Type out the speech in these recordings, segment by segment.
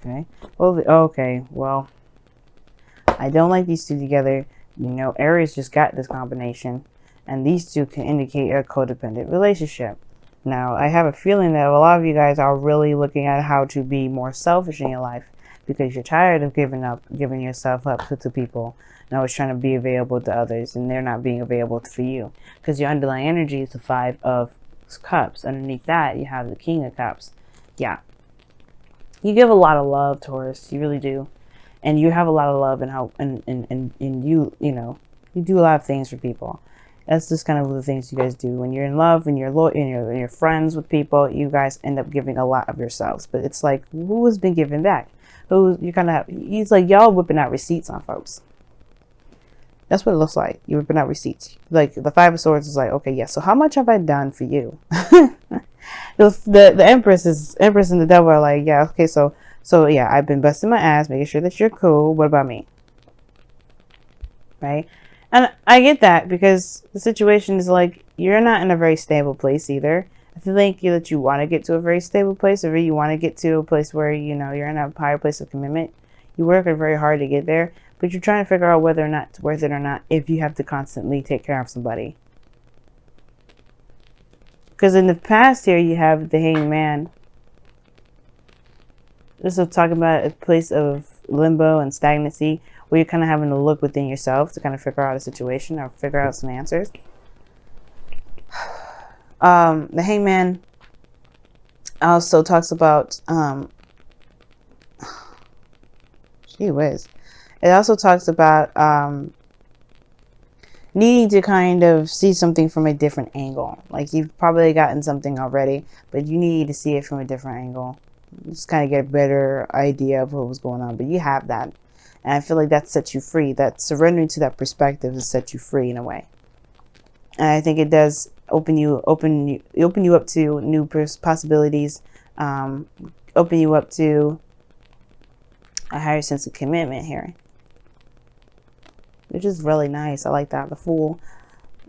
Okay. Well, okay. Well, I don't like these two together. You know, Aries just got this combination, and these two can indicate a codependent relationship. Now, I have a feeling that a lot of you guys are really looking at how to be more selfish in your life because you're tired of giving yourself up to people and always trying to be available to others, and they're not being available for you because your underlying energy is the Five of Cups. Underneath that, you have the King of Cups. Yeah. You give a lot of love, Taurus. You really do. And you have a lot of love and help, and you know, you do a lot of things for people. That's just kind of the things you guys do. When you're in love and you're friends with people, you guys end up giving a lot of yourselves. But it's like, who has been giving back? Who you kind of it's like y'all whipping out receipts on folks. That's what it looks like. You're whipping out receipts. Like the Five of Swords is like, okay, yeah. So how much have I done for you? the Empress and the Devil are like, yeah, okay, so yeah, I've been busting my ass, making sure that you're cool. What about me? Right? And I get that because the situation is like, you're not in a very stable place either. I feel like that you want to get to a very stable place, or you want to get to a place where, you know, you're in a higher place of commitment. You work very hard to get there, but you're trying to figure out whether or not it's worth it or not if you have to constantly take care of somebody. Because in the past here, you have the Hanged Man. This is talking about a place of limbo and stagnancy where you're kind of having to look within yourself to kind of figure out a situation or figure out some answers. The Hanged Man also talks about, gee whiz. It also talks about needing to kind of see something from a different angle. Like you've probably gotten something already, but you need to see it from a different angle. Just kind of get a better idea of what was going on. But you have that. And I feel like that sets you free. That surrendering to that perspective has set you free in a way. And I think it does open you up to new possibilities, open you up to a higher sense of commitment here, which is really nice. I like that. The Fool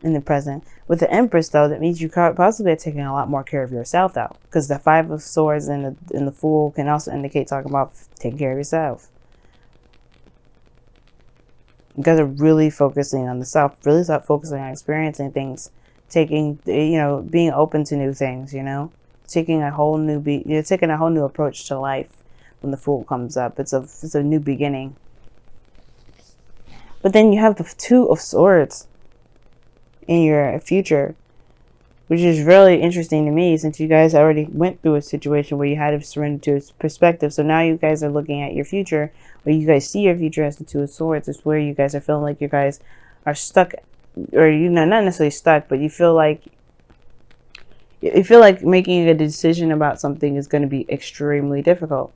in the present. With the Empress, though, that means you possibly are taking a lot more care of yourself, though, because the Five of Swords and the Fool can also indicate talking about taking care of yourself. You guys are really focusing on the self, really start focusing on experiencing things, taking, you know, being open to new things, you know, taking a whole new you're taking a whole new approach to life when the Fool comes up. It's a new beginning. But then you have the Two of Swords in your future, which is really interesting to me since you guys already went through a situation where you had to surrender to its perspective. So now you guys are looking at your future, where you guys see your future as the Two of Swords. It's where you guys are feeling like you guys are stuck, or, you know, not necessarily stuck, but you feel like making a decision about something is going to be extremely difficult.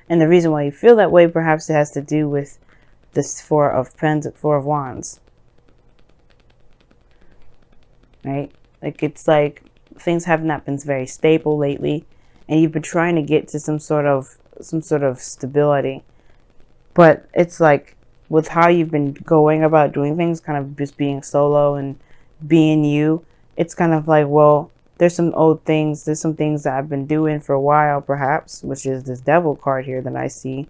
And the reason why you feel that way, perhaps it has to do with this Four of Wands. Right? Like, it's like things have not been very stable lately, and you've been trying to get to some sort of stability. But it's like, with how you've been going about doing things, kind of just being solo and being you, it's kind of like, well, there's some old things, there's some things that I've been doing for a while, perhaps, which is this Devil card here that I see.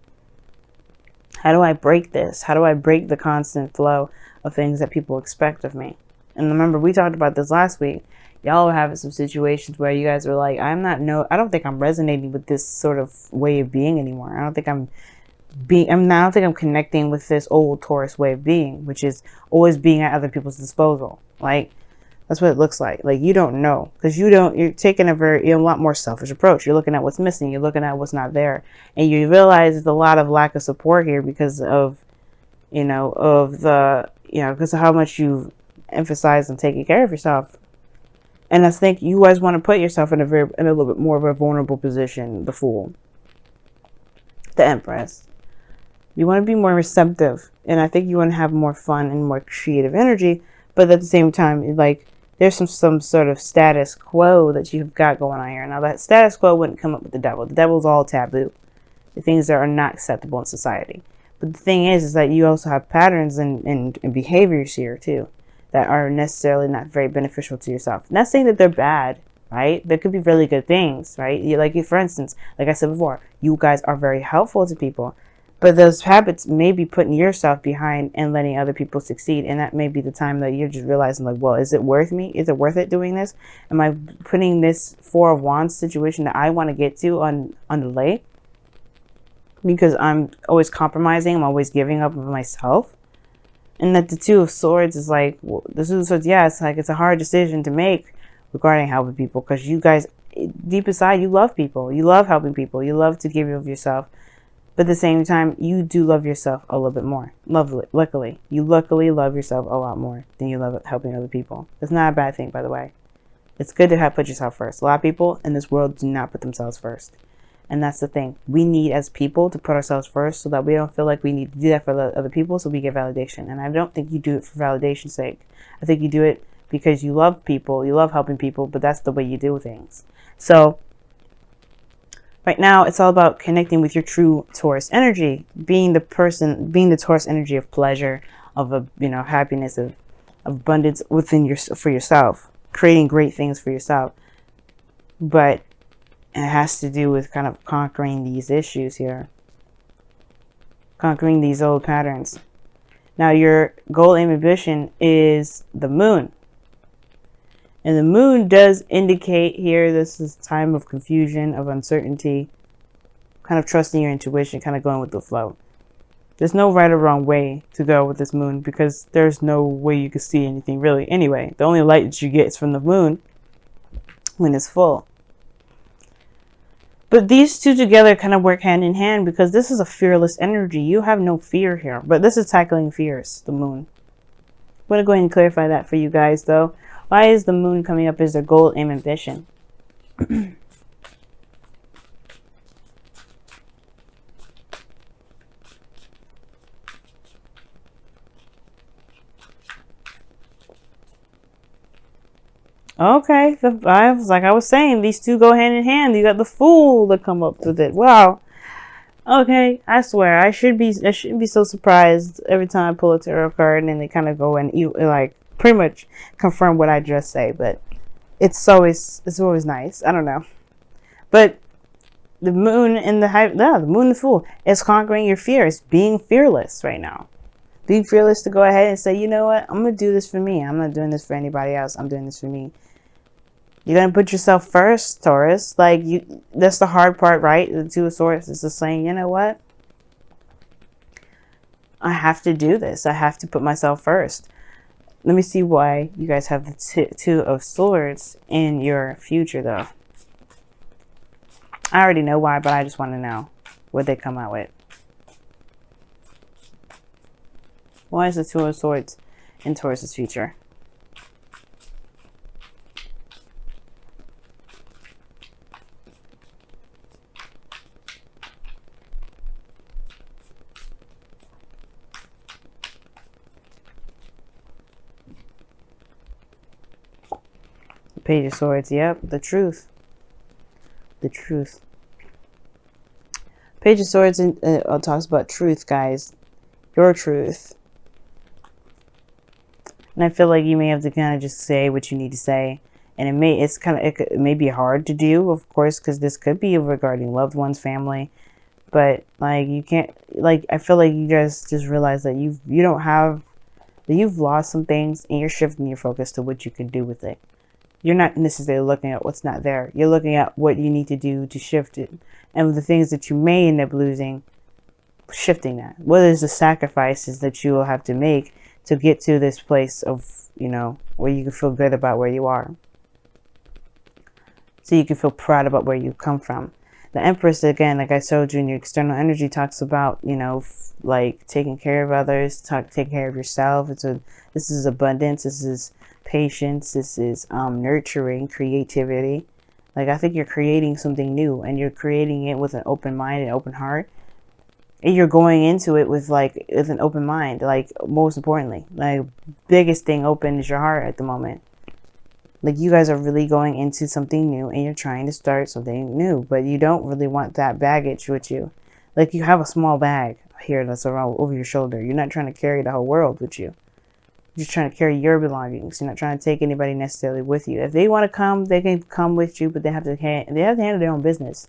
How do I break this? How do I break the constant flow of things that people expect of me? And remember, we talked about this last week. Y'all were having some situations where you guys were like, I don't think I'm resonating with this sort of way of being anymore. I don't think I'm connecting with this old Taurus way of being, which is always being at other people's disposal. Like, that's what it looks like. Like, you don't know, because you're taking a lot more selfish approach. You're looking at what's missing. You're looking at what's not there. And you realize there's a lot of lack of support here because of how much you emphasize on taking care of yourself. And I think you guys want to put yourself in a little bit more of a vulnerable position. The Fool, the Empress. You want to be more receptive, and I think you want to have more fun and more creative energy. But at the same time, like, there's some sort of status quo that you've got going on here. Now, that status quo wouldn't come up with the Devil. The Devil's all taboo. The things that are not acceptable in society. But the thing is that you also have patterns and behaviors here too that are necessarily not very beneficial to yourself. Not saying that they're bad. right? There could be really good things, right? Like, for instance, like I said before, you guys are very helpful to people, but those habits may be putting yourself behind and letting other people succeed. And that may be the time that you're just realizing, like, well, is it worth me? Is it worth it doing this? Am I putting this Four of Wands situation that I want to get to on delay? Because I'm always compromising. I'm always giving up of myself. And that the Two of Swords is like, well, the Two of Swords, yeah, it's like, it's a hard decision to make regarding helping people, because you guys, deep inside, you love people. You love helping people. You love to give of yourself. But at the same time, you do love yourself a little bit more. Luckily, you luckily love yourself a lot more than you love helping other people. It's not a bad thing, by the way. It's good to have put yourself first. A lot of people in this world do not put themselves first. And that's the thing. We need, as people, to put ourselves first so that we don't feel like we need to do that for other people so we get validation. And I don't think you do it for validation's sake. I think you do it because you love people, you love helping people, but that's the way you do things. So right now, it's all about connecting with your true Taurus energy, being the Taurus energy of pleasure, of happiness, of abundance within for yourself, creating great things for yourself. But it has to do with kind of conquering these issues here, conquering these old patterns. Now, your goal, aim, ambition is the Moon. And the Moon does indicate here this is a time of confusion, of uncertainty, kind of trusting your intuition, kind of going with the flow. There's no right or wrong way to go with this Moon, because there's no way you can see anything really. Anyway, the only light that you get is from the Moon when it's full. But these two together kind of work hand in hand, because this is a fearless energy. You have no fear here, but this is tackling fears, the Moon. I'm going to go ahead and clarify that for you guys, though. Why is the Moon coming up as their goal, aim, ambition? Okay, like I was saying, these two go hand in hand. You got the Fool to come up with it. Wow. Okay, I swear I shouldn't be so surprised every time I pull a tarot card and they kind of go and like pretty much confirm what I just say. But it's always nice. I don't know, but the Moon and the Moon and the Fool is conquering your fears, being fearless right now. Being fearless to go ahead and say, you know what, I'm gonna do this for me. I'm not doing this for anybody else. I'm doing this for me. You're going to put yourself first, Taurus. Like, that's the hard part, right? The Two of Swords is just saying, you know what? I have to do this. I have to put myself first. Let me see why you guys have the Two of Swords in your future, though. I already know why, but I just want to know what they come out with. Why is the Two of Swords in Taurus's future? Page of Swords, yep, the truth. The truth. Page of Swords talks about truth, guys. Your truth. And I feel like you may have to kind of just say what you need to say. And it may be hard to do, of course, because this could be regarding loved ones, family. But like, you can't, like, I feel like you guys just realize that you've lost some things, and you're shifting your focus to what you can do with it. You're not necessarily looking at what's not there. You're looking at what you need to do to shift it. And the things that you may end up losing, shifting that. What is the sacrifices that you will have to make to get to this place of, where you can feel good about where you are. So you can feel proud about where you come from. The Empress, again, like I showed you in your external energy, talks about, like taking care of others, taking care of yourself. This is abundance. This is patience. This is nurturing, creativity. Like, I think you're creating something new, and you're creating it with an open mind and open heart. And you're going into it with an open mind. Like, most importantly, like, biggest thing open is your heart at the moment. Like, you guys are really going into something new, and you're trying to start something new, but you don't really want that baggage with you. Like, you have a small bag here that's around over your shoulder. You're not trying to carry the whole world with you. You're just trying to carry your belongings. You're not trying to take anybody necessarily with you. If they want to come, they can come with you, but they have to handle their own business.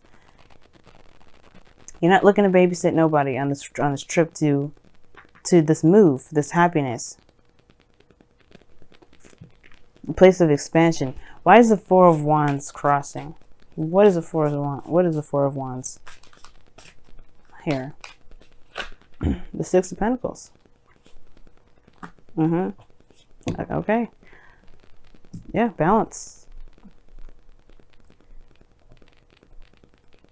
You're not looking to babysit nobody on this trip to this move, this happiness. A place of expansion. Why is the Four of Wands crossing? What is the Four of Wands? What is the Four of Wands? Here. The Six of Pentacles. Okay. Yeah, balance.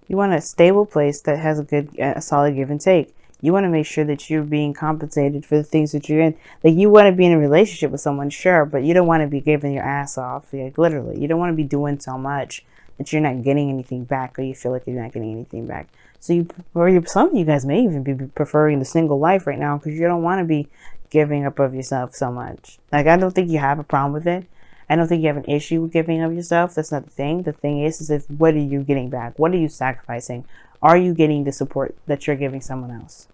You want a stable place that has a solid give and take. You want to make sure that you're being compensated for the things that you're in. Like, you want to be in a relationship with someone, sure, but you don't want to be giving your ass off. Like, literally, you don't want to be doing so much that you're not getting anything back, or you feel like you're not getting anything back. So some of you guys may even be preferring the single life right now because you don't want to be giving up of yourself so much. Like, I don't think you have a problem with it. I don't think you have an issue with giving of yourself. That's not the thing. The thing is if what are you getting back? What are you sacrificing? Are you getting the support that you're giving someone else?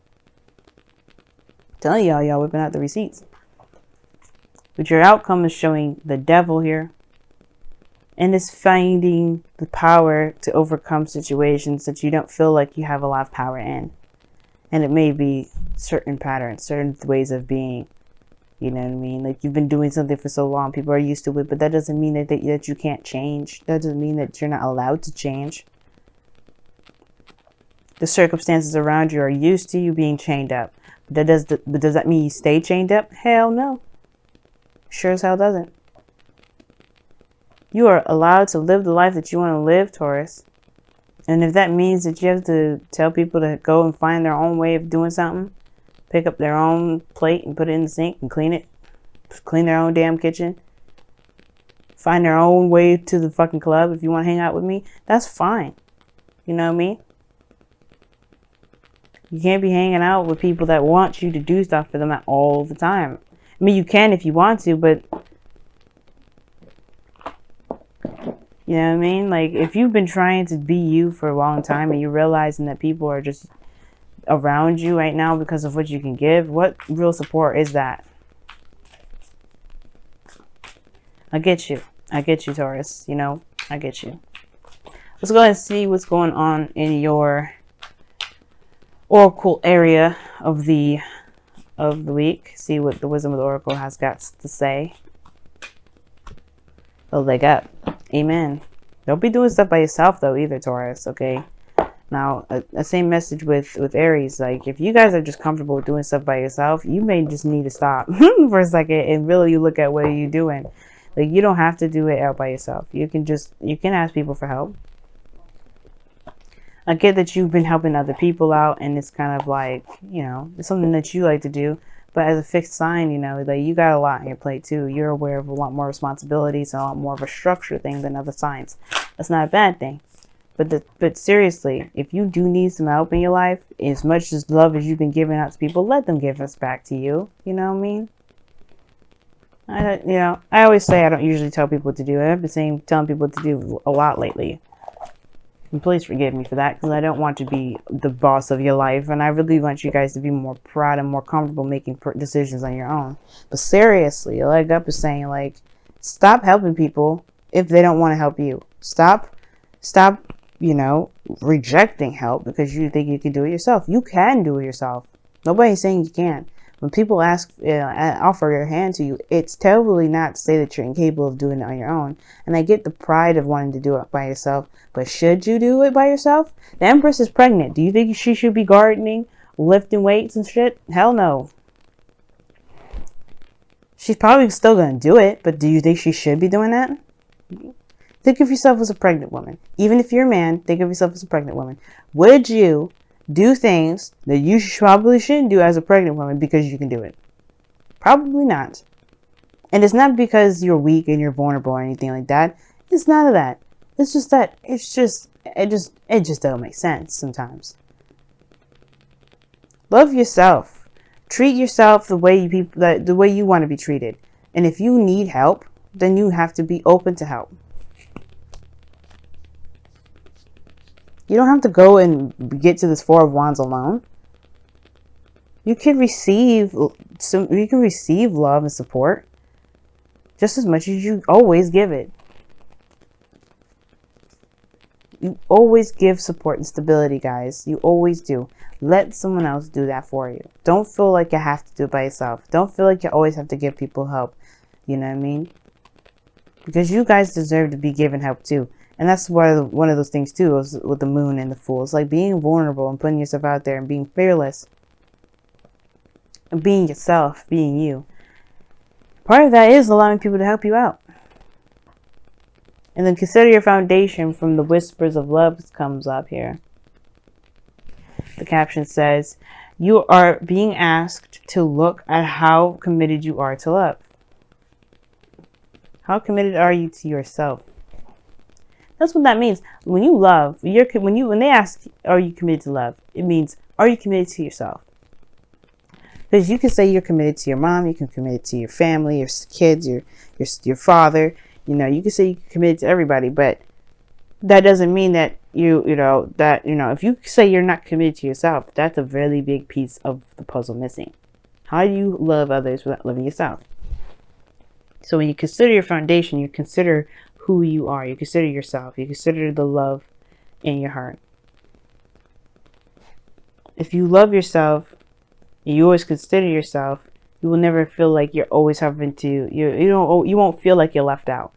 I'm telling y'all whipping out the receipts. But your outcome is showing the devil here. And it's finding the power to overcome situations that you don't feel like you have a lot of power in. And it may be certain patterns, certain ways of being. You know what I mean? Like, you've been doing something for so long, people are used to it, but that doesn't mean that you can't change. That doesn't mean that you're not allowed to change. The circumstances around you are used to you being chained up. But does that mean you stay chained up? Hell no. Sure as hell doesn't. You are allowed to live the life that you want to live, Taurus. And if that means that you have to tell people to go and find their own way of doing something, pick up their own plate and put it in the sink and clean it, clean their own damn kitchen, find their own way to the fucking club if you want to hang out with me, that's fine. You know what I mean? You can't be hanging out with people that want you to do stuff for them all the time. I mean, you can if you want to, but you know what I mean? Like, if you've been trying to be you for a long time and you're realizing that people are just around you right now because of what you can give, what real support is that? I get you, Taurus. You know, I get you. Let's go ahead and see what's going on in your oracle area of the week. See what the wisdom of the oracle has got to say. Oh, they got. Amen. Don't be doing stuff by yourself though either, Taurus. Okay. Now, the same message with Aries. Like, if you guys are just comfortable with doing stuff by yourself, you may just need to stop for a second and really look at what you're doing. Like, you don't have to do it out by yourself. You can ask people for help. I get that you've been helping other people out, and it's kind of like, you know, it's something that you like to do. But as a fixed sign, you know, like, you got a lot on your plate too. You're aware of a lot more responsibilities and a lot more of a structured thing than other signs. That's not a bad thing. But seriously, if you do need some help in your life, as much as love as you've been giving out to people, let them give us back to you. You know what I mean? I always say I don't usually tell people what to do. I've been telling people what to do a lot lately. And please forgive me for that, because I don't want to be the boss of your life, and I really want you guys to be more proud and more comfortable making decisions on your own. But seriously, a leg up is saying, like, stop helping people if they don't want to help you. Stop, you know, rejecting help because you think you can do it yourself. You can do it yourself. Nobody's saying you can't. When people offer your hand to you, it's totally not to say that you're incapable of doing it on your own. And I get the pride of wanting to do it by yourself, but should you do it by yourself? The Empress is pregnant. Do you think she should be gardening, lifting weights and shit? Hell no. She's probably still going to do it, but do you think she should be doing that? Think of yourself as a pregnant woman. Even if you're a man, think of yourself as a pregnant woman. Would you do things that you probably shouldn't do as a pregnant woman because you can do it? Probably not. And it's not because you're weak and you're vulnerable or anything like that. It's none of that. It's just that it just don't make sense sometimes. Love yourself. Treat yourself the way you want to be treated. And if you need help, then you have to be open to help. You don't have to go and get to this Four of Wands alone. You can receive love and support just as much as you always give it. You always give support and stability, guys. You always do. Let someone else do that for you. Don't feel like you have to do it by yourself. Don't feel like you always have to give people help. You know what I mean? Because you guys deserve to be given help too. And that's one of those things too, is with the moon and the fool. It's like being vulnerable and putting yourself out there and being fearless. And being yourself, being you. Part of that is allowing people to help you out. And then consider your foundation from the whispers of love comes up here. The caption says, you are being asked to look at how committed you are to love. How committed are you to yourself? That's what that means. When you love, when they ask, are you committed to love? It means, are you committed to yourself? Because you can say you're committed to your mom, you can commit to your family, your kids, your father. You know, you can say you're committed to everybody, but that doesn't mean that if you say you're not committed to yourself, that's a really big piece of the puzzle missing. How do you love others without loving yourself? So when you consider your foundation, you consider who you are. You consider yourself. You consider the love in your heart. If you love yourself, and you always consider yourself, you will never feel like you're always having to. You won't feel like you're left out.